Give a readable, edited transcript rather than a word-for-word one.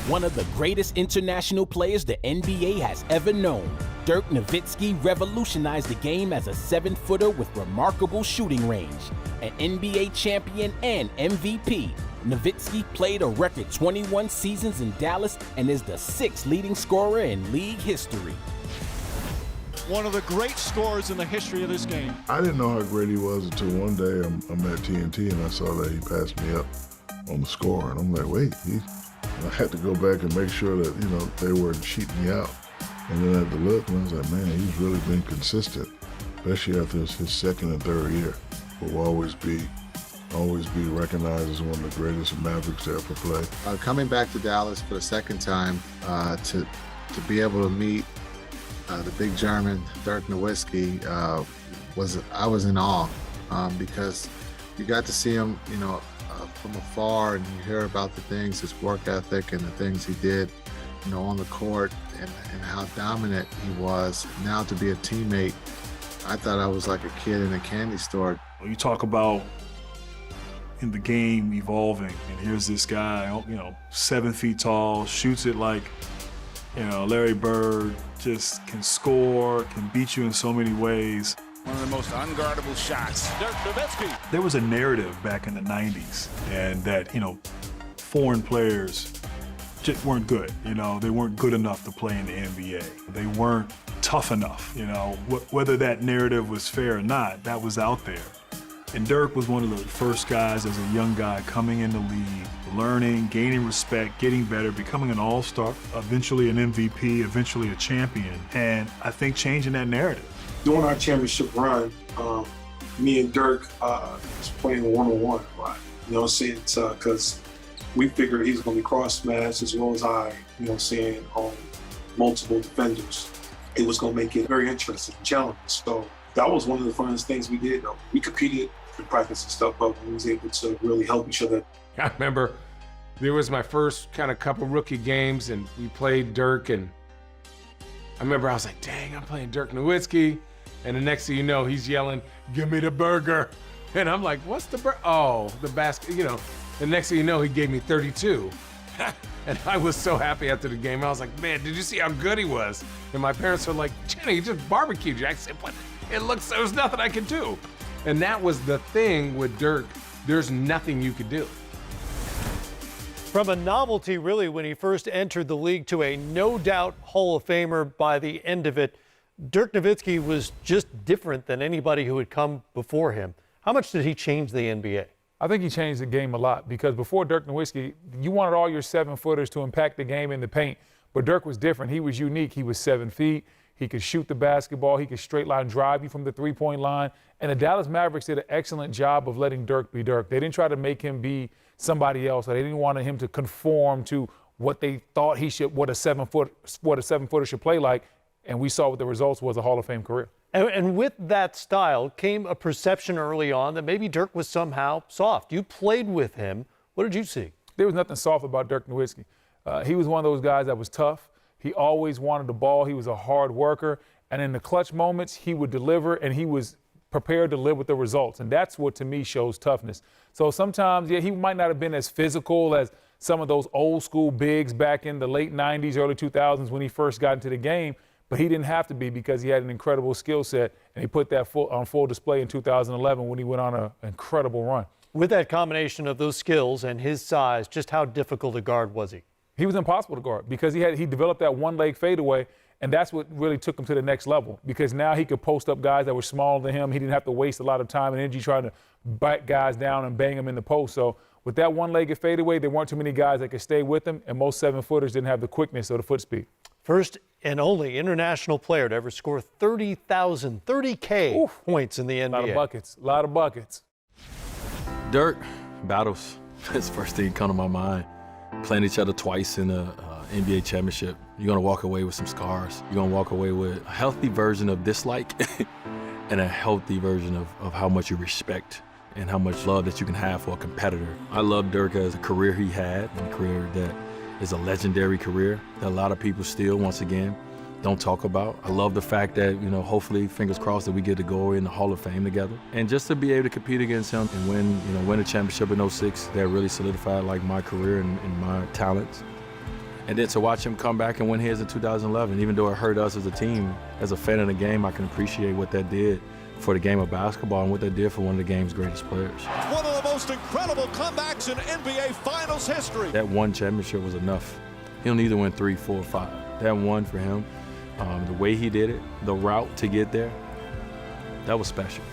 One of the greatest international players the NBA has ever known, Dirk Nowitzki revolutionized the game as a 7-footer with remarkable shooting range. An NBA champion and MVP, Nowitzki played a record 21 seasons in Dallas and is the 6th leading scorer in league history. One of the great scorers in the history of this game. I didn't know how great he was until one day I'm at TNT and I saw that he passed me up on the score, and I'm like, wait, I had to go back and make sure that, they weren't cheating me out. And then I had to look and I was like, man, he's really been consistent, especially after his second and third year. Will always be recognized as one of the greatest Mavericks to ever play. Coming back to Dallas for the second time, to be able to meet the big German, Dirk Nowitzki, I was in awe because you got to see him, from afar, and you hear about the things, his work ethic and the things he did, on the court and how dominant he was. Now to be a teammate, I thought I was like a kid in a candy store. You talk about in the game evolving, and here's this guy, 7 feet tall, shoots it like, Larry Bird, just can score, can beat you in so many ways. One of the most unguardable shots. Dirk Nowitzki. There was a narrative back in the 90s, and that, foreign players just weren't good. They weren't good enough to play in the NBA. They weren't tough enough, Whether that narrative was fair or not, that was out there. And Dirk was one of the first guys as a young guy coming in the league, learning, gaining respect, getting better, becoming an all-star, eventually an MVP, eventually a champion, and I think changing that narrative. During our championship run, me and Dirk was playing one-on-one a lot. You know what I'm saying? Because we figured he's going to be cross-matched as well as I, on multiple defenders. It was going to make it very interesting and challenging. So that was one of the funnest things we did. We competed in practice and stuff, but we was able to really help each other. I remember there was my first kind of couple rookie games, and we played Dirk, and I remember I was like, dang, I'm playing Dirk Nowitzki. And the next thing you know, he's yelling, give me the burger. And I'm like, what's the burger? Oh, the basket, The next thing you know, he gave me 32. And I was so happy after the game. I was like, man, did you see how good he was? And my parents were like, Jenny, he just barbecued you. I said, what? There was nothing I could do. And that was the thing with Dirk. There's nothing you could do. From a novelty, really, when he first entered the league, to a no-doubt Hall of Famer by the end of it, Dirk Nowitzki was just different than anybody who had come before him. How much did he change the NBA? I think he changed the game a lot, because before Dirk Nowitzki, you wanted all your 7-footers to impact the game in the paint. But Dirk was different. He was unique. He was 7 feet. He could shoot the basketball. He could straight line drive you from the three-point line. And the Dallas Mavericks did an excellent job of letting Dirk be Dirk. They didn't try to make him be somebody else. Or they didn't want him to conform to what they thought he should, what a 7-footer should play like. And we saw what the results was, a Hall of Fame career. And with that style came a perception early on that maybe Dirk was somehow soft. You played with him. What did you see? There was nothing soft about Dirk Nowitzki. He was one of those guys that was tough. He always wanted the ball. He was a hard worker. And in the clutch moments, he would deliver, and he was prepared to live with the results. And that's what, to me, shows toughness. So sometimes, he might not have been as physical as some of those old school bigs back in the late 90s, early 2000s when he first got into the game. But he didn't have to be, because he had an incredible skill set, and he put that on full display in 2011 when he went on an incredible run. With that combination of those skills and his size, just how difficult a guard was he? He was impossible to guard, because he developed that one-leg fadeaway, and that's what really took him to the next level, because now he could post up guys that were smaller than him. He didn't have to waste a lot of time and energy trying to bite guys down and bang them in the post. So with that one-legged fadeaway, there weren't too many guys that could stay with him, and most 7-footers didn't have the quickness or the foot speed. First and only international player to ever score 30K points in the NBA. A lot of buckets. Dirk, battles. That's the first thing that come to my mind. Playing each other twice in the NBA championship. You're gonna walk away with some scars. You're gonna walk away with a healthy version of dislike and a healthy version of how much you respect and how much love that you can have for a competitor. I love Dirk as a career he had, and a career that is a legendary career that a lot of people still, once again, don't talk about. I love the fact that, hopefully, fingers crossed, that we get to go in the Hall of Fame together. And just to be able to compete against him and win a championship in '06, that really solidified my career and my talents. And then to watch him come back and win his in 2011, even though it hurt us as a team, as a fan of the game, I can appreciate what that did for the game of basketball and what that did for one of the game's greatest players. One of the most incredible comebacks in NBA Finals history. That one championship was enough. He don't need to win 3, 4, 5. That one for him, the way he did it, the route to get there, that was special.